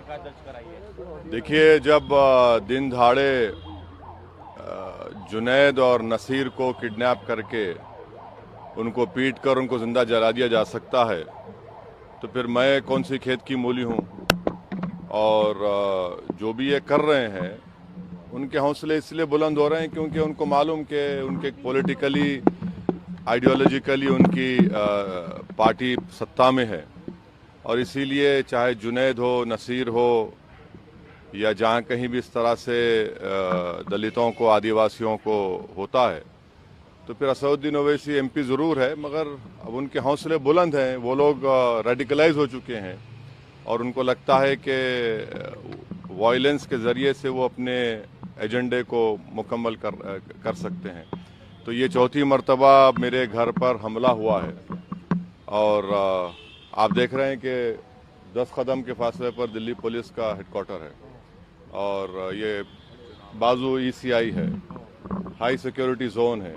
शिकायत दर्ज कराई है? देखिए, जब दिन दहाड़े जुनैद और नसीर को किडनैप करके उनको पीट कर उनको जिंदा जला दिया जा सकता है, तो फिर मैं कौन सी खेत की मूली हूँ। और जो भी ये कर रहे हैं उनके हौसले इसलिए बुलंद हो रहे हैं क्योंकि उनको मालूम कि उनके पॉलिटिकली आइडियोलॉजिकली उनकी पार्टी सत्ता में है, और इसीलिए चाहे जुनैद हो, नसीर हो, या जहाँ कहीं भी इस तरह से दलितों को, आदिवासियों को होता है, तो फिर असदुद्दीन ओवैसी एमपी ज़रूर है, मगर अब उनके हौसले बुलंद हैं। वो लोग रेडिकलाइज हो चुके हैं और उनको लगता है कि वायलेंस के ज़रिए से वो अपने एजेंडे को मुकम्मल कर सकते हैं। तो ये चौथी मर्तबा मेरे घर पर हमला हुआ है, और आप देख रहे हैं कि 10 कदम के फासले पर दिल्ली पुलिस का हेडक्वार्टर है, और ये बाजू ईसीआई है, हाई सिक्योरिटी जोन है,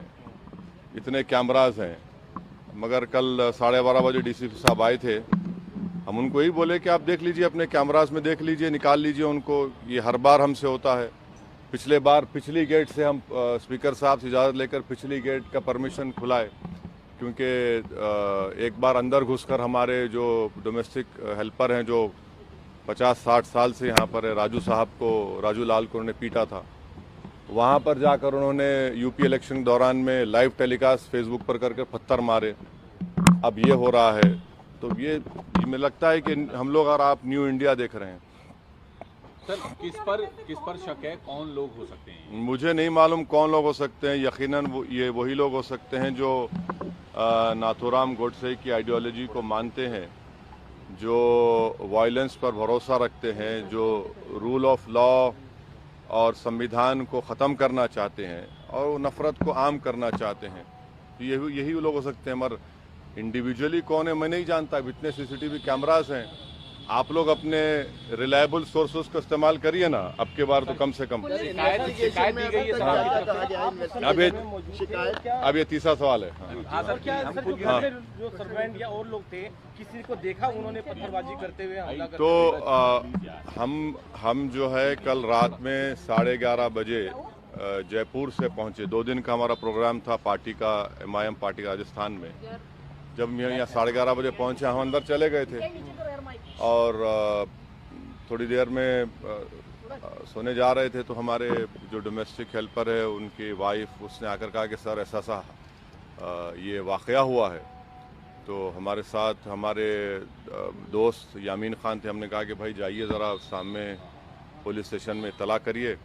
इतने कैमरास हैं। मगर कल 12:30 बजे डीसीपी साहब आए थे, हम उनको यही बोले कि आप देख लीजिए, अपने कैमरास में देख लीजिए, निकाल लीजिए उनको। ये हर बार हमसे होता है। पिछले बार पिछली गेट से हम स्पीकर साहब से इजाज़त लेकर पिछली गेट का परमिशन खुलाए, क्योंकि एक बार अंदर घुसकर हमारे जो डोमेस्टिक हेल्पर हैं, जो 50-60 साल से यहाँ पर है, राजू साहब को, राजू लाल को उन्होंने पीटा था, वहाँ पर जाकर उन्होंने यूपी इलेक्शन के दौरान में लाइव टेलीकास्ट फेसबुक पर करके पत्थर मारे। अब ये हो रहा है, तो ये मुझे लगता है कि हम लोग और आप न्यू इंडिया देख रहे हैं। सर, किस पर शक है? कौन लोग हो सकते हैं? मुझे नहीं मालूम कौन लोग हो सकते हैं। यकीनन ये वही लोग हो सकते हैं जो नाथूराम गोडसे की आइडियोलॉजी को मानते हैं, जो वायलेंस पर भरोसा रखते हैं, जो रूल ऑफ लॉ और संविधान को ख़त्म करना चाहते हैं और नफ़रत को आम करना चाहते हैं। तो यही लोग हो सकते हैं, मगर इंडिविजुअली कौन है मैं नहीं जानता। अब इतने सीसीटीवी कैमरास हैं, आप लोग अपने रिलायबल सोर्सेस का इस्तेमाल करिए ना। अब के बार तो कम से कम शिकायत दी गई है सर। अब ये तीसरा सवाल है। हाँ सर, क्या सर जो घर में जो सर्वेंट या और लोग थे, किसी को देखा उन्होंने पत्थरबाजी करते हुए हमला करते तो हम जो है कल रात में 11:30 बजे जयपुर से पहुंचे। 2 दिन का हमारा प्रोग्राम था पार्टी का, MIM पार्टी राजस्थान में। जब हम यहाँ 11:30 बजे पहुंचे, हम अंदर चले गए थे और थोड़ी देर में सोने जा रहे थे, तो हमारे जो डोमेस्टिक हेल्पर है, उनकी वाइफ, उसने आकर कहा कि सर ऐसा ये वाक़या हुआ है। तो हमारे साथ हमारे दोस्त यामीन खान थे। हमने कहा कि भाई जाइए ज़रा सामने पुलिस स्टेशन में इत्तला करिए।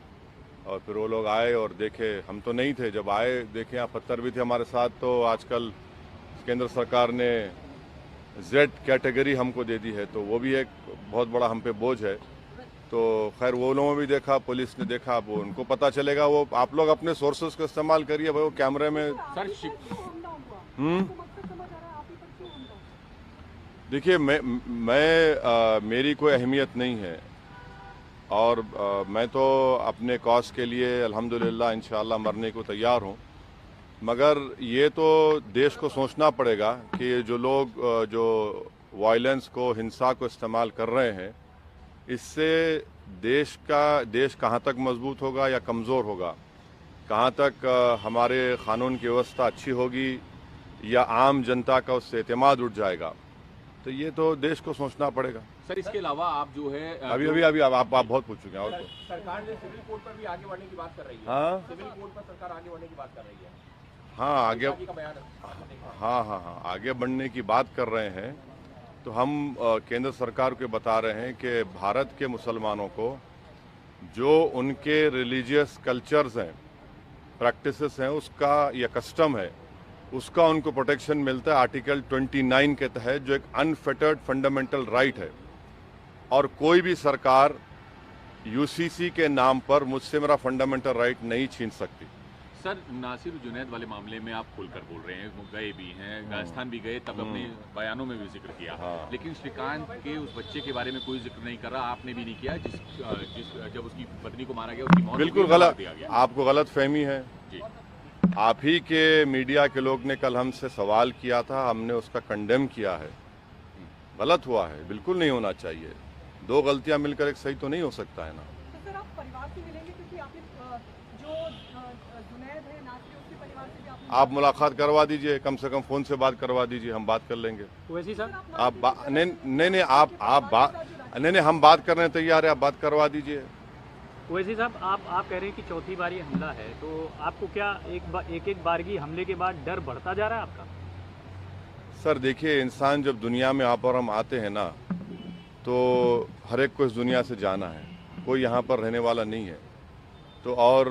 और फिर वो लोग आए और देखे, हम तो नहीं थे, जब आए देखे यहाँ पत्थर भी थे हमारे साथ। तो आजकल केंद्र सरकार ने Z कैटेगरी हमको दे दी है, तो वो भी एक बहुत बड़ा हम पे बोझ है। तो खैर वो लोगों ने भी देखा, पुलिस ने देखा, वो उनको पता चलेगा। वो आप लोग अपने सोर्सेस का इस्तेमाल करिए भाई, वो कैमरे में। देखिए, मेरी कोई अहमियत नहीं है, और मैं तो अपने कॉज के लिए अल्हम्दुलिल्लाह इंशाअल्लाह मरने को तैयार हूँ। मगर ये तो देश को सोचना पड़ेगा कि जो लोग जो वायलेंस को, हिंसा को इस्तेमाल कर रहे हैं, इससे देश कहाँ तक मजबूत होगा या कमज़ोर होगा, कहाँ तक हमारे क़ानून की व्यवस्था अच्छी होगी या आम जनता का उससे एतमाद उठ जाएगा। तो ये तो देश को सोचना पड़ेगा। सर, इसके अलावा आप जो है अभी आप बहुत पूछ चुके हैं। और तो सरकार ने सिविल कोड पर भी आगे बढ़ने की बात कर रही है। हाँ, सिविल कोड पर सरकार आगे बढ़ने की बात कर रही है। हाँ, आगे, हाँ, आगे बढ़ने की बात कर रहे हैं। तो हम केंद्र सरकार को बता रहे हैं कि भारत के मुसलमानों को जो उनके रिलीजियस कल्चर्स हैं, प्रैक्टिसेस हैं, उसका या कस्टम है, उसका उनको प्रोटेक्शन मिलता है आर्टिकल 29 के तहत, जो एक अनफेटर्ड फंडामेंटल राइट है। और कोई भी सरकार UCC के नाम पर मुझसे मेरा फंडामेंटल राइट नहीं छीन सकती। सर, नासिर जुनैद वाले मामले में आप खुलकर बोल रहे हैं, वो गए भी हैं, राजस्थान भी गए, तब अपने बयानों में भी जिक्र किया। लेकिन श्रीकांत के उस बच्चे के बारे में कोई जिक्र नहीं कर रहा, आपने भी नहीं किया, जब उसकी पत्नी को मारा गया, उसकी मौत बिल्कुल गलत, आपको गलत फहमी है जी। आप ही के मीडिया के लोग ने कल हमसे सवाल किया था, हमने उसका कंडेम किया है। गलत हुआ है, बिल्कुल नहीं होना चाहिए। दो गलतियां मिलकर एक सही तो नहीं हो सकता है ना। तो सर आप परिवार से मिलेंगे, क्योंकि आपने जो जुनैद है नासिर, उसके परिवार से भी आपने आप मुलाकात करवा दीजिए, कम से कम फ़ोन से बात करवा दीजिए, हम बात कर लेंगे। वैसे सर नहीं, हम बात करने तैयार है, आप बात करवा दीजिए। वैसे साहब आप कह रहे हैं कि चौथी बार ये हमला है, तो आपको क्या एक बारगी हमले के बाद डर बढ़ता जा रहा है आपका? सर देखिए, इंसान जब दुनिया में आप और हम आते हैं ना, तो हर एक को इस दुनिया से जाना है, कोई यहाँ पर रहने वाला नहीं है। तो और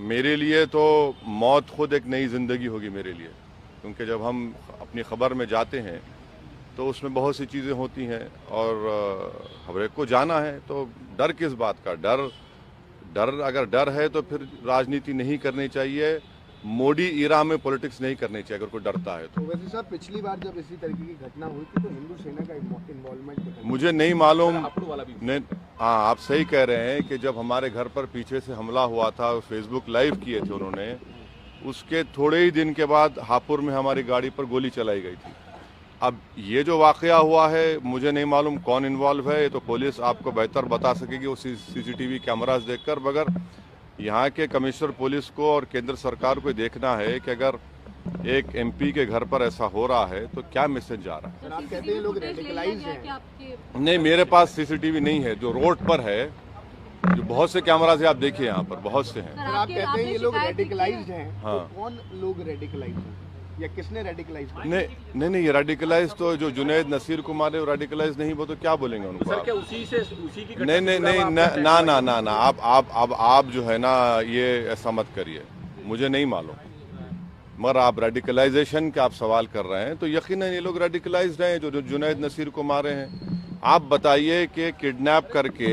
मेरे लिए तो मौत खुद एक नई ज़िंदगी होगी मेरे लिए, क्योंकि जब हम अपनी ख़बर में जाते हैं तो उसमें बहुत सी चीज़ें होती हैं और हर एक को जाना है। तो डर किस बात का? डर अगर डर है तो फिर राजनीति नहीं करनी चाहिए, मोदी इरा में पॉलिटिक्स नहीं करनी चाहिए अगर कोई डरता है तो। वैसे सर पिछली बार जब इसी तरीके की घटना हुई थी तो हिंदू सेना का इन्वॉल्वमेंट मुझे नहीं मालूम। नहीं, हाँ आप सही कह रहे हैं कि जब हमारे घर पर पीछे से हमला हुआ था, फेसबुक लाइव किए थे उन्होंने, उसके थोड़े ही दिन के बाद हापुड़ में हमारी गाड़ी पर गोली चलाई गई थी। अब ये जो वाकया हुआ है मुझे नहीं मालूम कौन इन्वॉल्व है, ये तो पुलिस आपको बेहतर बता सकेगी वो सीसीटीवी कैमरास देखकर। मगर यहाँ के कमिश्नर पुलिस को और केंद्र सरकार को देखना है कि अगर एक एमपी के घर पर ऐसा हो रहा है तो क्या मैसेज जा रहा है। सर आप कहते हैं लोग रेडिकलाइज हैं। नहीं, मेरे पास सीसीटीवी नहीं है, जो रोड पर है, जो बहुत से कैमरास है, आप देखिए यहाँ पर बहुत से हैं। सर आप कहते हैं ये लोग रेडिकलाइज्ड हैं, हाँ। तो कौन लोग रेडिकलाइज्ड हैं या किसने रेडिकलाइज किया? नहीं, ये रेडिकलाइज तो जो जुनैद नसीर को मारे रेडिकलाइज नहीं, वो तो क्या बोलेंगे उनको? सर क्या उसी की नहीं, ना आप जो है ना ये ऐसा मत करिए, मुझे नहीं मालूम। मगर आप रेडिकलाइजेशन का आप सवाल कर रहे हैं तो यकीनन ये लोग रेडिकलाइज्ड हैं जो जुनैद नसीर को मारे हैं। आप बताइए कि किडनैप करके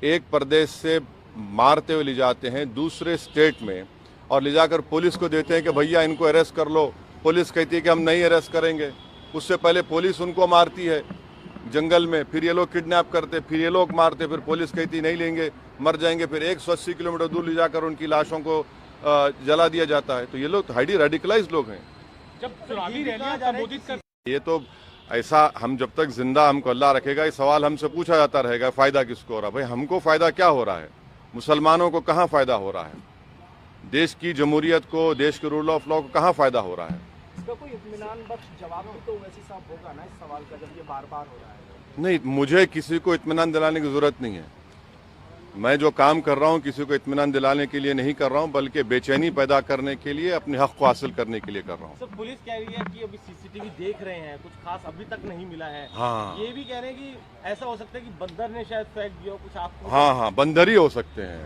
एक प्रदेश से मारते हुए ले जाते हैं दूसरे स्टेट में और ले जाकर पुलिस को देते हैं कि भैया इनको अरेस्ट कर लो। पुलिस कहती है कि हम नहीं अरेस्ट करेंगे, उससे पहले पुलिस उनको मारती है जंगल में, फिर ये लोग किडनैप करते, फिर ये लोग मारते, फिर पुलिस कहती नहीं लेंगे मर जाएंगे, फिर 180 किलोमीटर दूर ले जाकर उनकी लाशों को जला दिया जाता है। तो ये लोग हाईली रेडिकलाइज लोग हैं। जब चुनावी रैलियां संबोधित कर ये तो ऐसा, हम जब तक जिंदा हमको अल्लाह रखेगा ये सवाल हमसे पूछा जाता रहेगा, फायदा किसको हो रहा है? भाई हमको फायदा क्या हो रहा है? मुसलमानों को कहाँ फायदा हो रहा है? देश की जमहूरियत को, देश के रूल ऑफ लॉ को कहाँ फायदा हो रहा है? इसका कोई इत्मीनान बख्श जवाब तो वैसे साहब होगा ना इस सवाल का, जब ये बार बार हो रहा है? नहीं, मुझे किसी को इत्मीनान दिलाने की जरूरत नहीं है। मैं जो काम कर रहा हूँ किसी को इत्मीनान दिलाने के लिए नहीं कर रहा हूँ, बल्कि बेचैनी पैदा करने के लिए, अपने हक को हासिल करने के लिए कर रहा हूँ। सर पुलिस कह रही है कि अभी सीसीटीवी देख रहे हैं, कुछ खास अभी तक नहीं मिला है। हाँ। ये भी कह रहे हैं कि ऐसा हो सकता है कि बंदर ने शायद फेंक दिया हो कुछ आपको। हाँ, बंदर ही हो सकते हैं।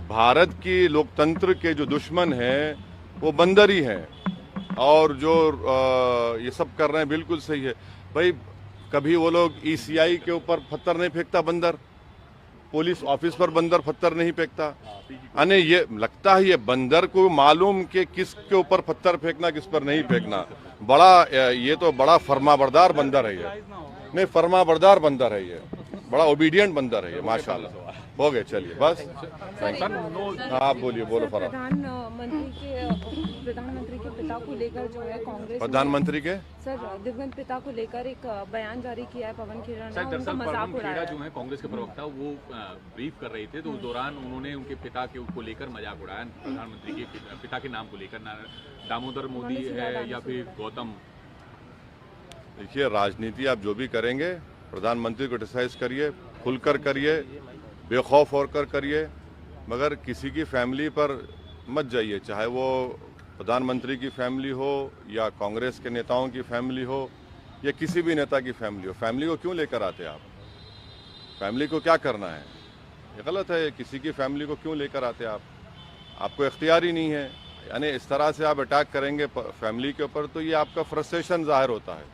भारत की लोकतंत्र के जो दुश्मन हैं वो बंदर ही हैं, और जो ये सब कर रहे हैं बिल्कुल सही है। भाई कभी वो लोग ECI के ऊपर पत्थर नहीं फेंकता बंदर, पुलिस ऑफिस पर बंदर पत्थर नहीं फेंकता। अने ये लगता है ये बंदर को मालूम कि किसके ऊपर पत्थर फेंकना किस पर नहीं फेंकना। बड़ा ये तो बड़ा फर्माबरदार बंदर है ये। नहीं, फर्माबरदार बंदर है ये, बड़ा ओबीडियंट बंदर है ये, माशाल्लाह। हो गए, चलिए बस। हाँ बोलिए, बोलो फराह। प्रधानमंत्री के पिता को लेकर जो है कांग्रेस, प्रधानमंत्री के सर दिवंगत पिता को लेकर एक बयान जारी किया है पवन खेड़ा ने, उनका दरअसल मजाक पवन उड़ाया खेड़ा है। जो है कांग्रेस के प्रवक्ता, वो ब्रीफ कर रहे थे, तो उस दौरान उन्होंने उनके पिता को लेकर मजाक उड़ाया। प्रधानमंत्री के पिता के नाम को लेकर, ना दामोदर मोदी है या फिर गौतम। देखिए, राजनीति आप जो भी करेंगे प्रधानमंत्री को क्रिटिसाइज करिए, खुलकर करिए, बेखौफ होकर करिए, मगर किसी की फैमिली पर मत जाइए, चाहे वो प्रधानमंत्री की फैमिली हो या कांग्रेस के नेताओं की फैमिली हो या किसी भी नेता की फैमिली हो। फैमिली को क्यों लेकर आते आप? फैमिली को क्या करना है? ये गलत है। किसी की फैमिली को क्यों लेकर आते आप? आपको इख्तियार ही नहीं है। यानी इस तरह से आप अटैक करेंगे फैमिली के ऊपर तो ये आपका फ्रस्ट्रेशन जाहिर होता है,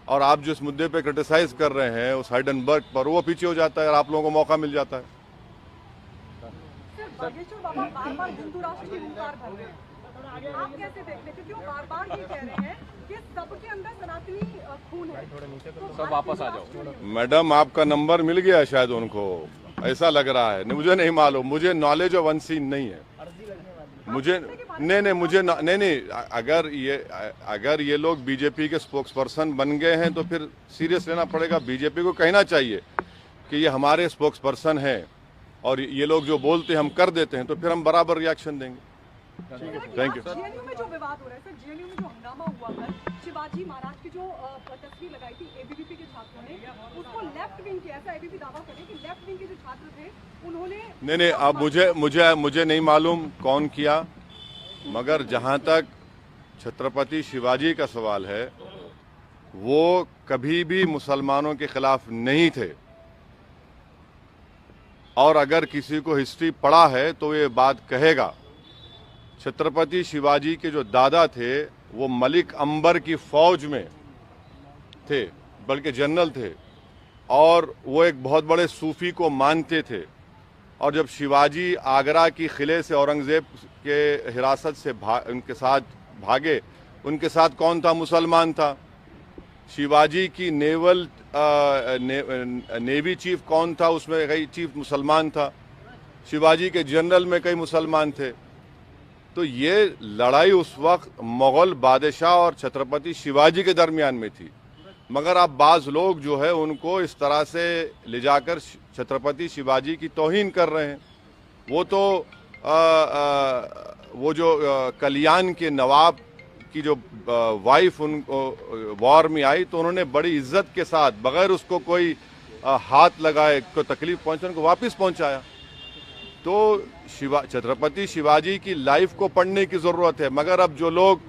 और आप जिस मुद्दे पे क्रिटिसाइज कर रहे हैं उस हाइडेनबर्ग पर, वो पीछे हो जाता है और आप लोगों को मौका मिल जाता है। बागेश्वर बाबा बार-बार हिंदू राष्ट्र की हुंकार भर रहे हैं, आप कैसे देखते हैं? क्योंकि वो बार-बार ये कह रहे हैं कि सबके अंदर सनातनी खून है, तो सब वापस आ जाओ। मैडम, आपका नंबर मिल गया शायद उनको, ऐसा लग रहा है। मुझे नहीं मालूम, मुझे नॉलेज ऑफ अनसीन नहीं है। मुझे नहीं मुझे नहीं अगर ये लोग बीजेपी के स्पोक्स पर्सन बन गए हैं तो फिर सीरियस लेना पड़ेगा। बीजेपी को कहना चाहिए कि ये हमारे स्पोक्स पर्सन हैं और ये लोग जो बोलते हैं हम कर देते हैं, तो फिर हम बराबर रिएक्शन देंगे। Thank you. जेएनयू में जो विवाद हो रहा है सर, जेएनयू में जो हंगामा हुआ कल, शिवाजी महाराज की जो तस्वीर लगाई थी एबीवीपी के छात्रों ने, उसको लेफ्ट विंग के, ऐसा एबीवीपी दावा करे कि लेफ्ट विंग के जो छात्र थे उन्होंने नहीं अब मुझे नहीं मालूम कौन किया, मगर जहां तक छत्रपति शिवाजी का सवाल है, वो कभी भी मुसलमानों के खिलाफ नहीं थे। और अगर किसी को हिस्ट्री पढ़ा है तो ये बात कहेगा। छत्रपति शिवाजी के जो दादा थे वो मलिक अंबर की फौज में थे, बल्कि जनरल थे, और वो एक बहुत बड़े सूफी को मानते थे। और जब शिवाजी आगरा की किले से औरंगजेब के हिरासत से उनके साथ भागे, उनके साथ कौन था? मुसलमान था। शिवाजी की नेवी चीफ कौन था? उसमें कई चीफ मुसलमान था। शिवाजी के जनरल में कई मुसलमान थे। तो ये लड़ाई उस वक्त मुगल बादशाह और छत्रपति शिवाजी के दरमियान में थी। मगर अब बाज लोग जो है उनको इस तरह से ले जाकर छत्रपति शिवाजी की तौहीन कर रहे हैं। वो तो वो जो कल्याण के नवाब की जो वाइफ उनको वॉर में आई, तो उन्होंने बड़ी इज्जत के साथ, बगैर उसको कोई हाथ लगाए, को तकलीफ पहुंचे, उनको वापस पहुंचाया। तो छत्रपति शिवाजी की लाइफ को पढ़ने की ज़रूरत है। मगर अब जो लोग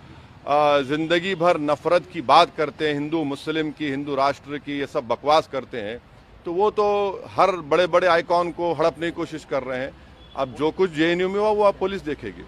ज़िंदगी भर नफ़रत की बात करते हैं, हिंदू मुस्लिम की, हिंदू राष्ट्र की, ये सब बकवास करते हैं, तो वो तो हर बड़े बड़े आइकॉन को हड़पने की कोशिश कर रहे हैं। अब जो कुछ जेएनयू में हुआ वो अब पुलिस देखेगी।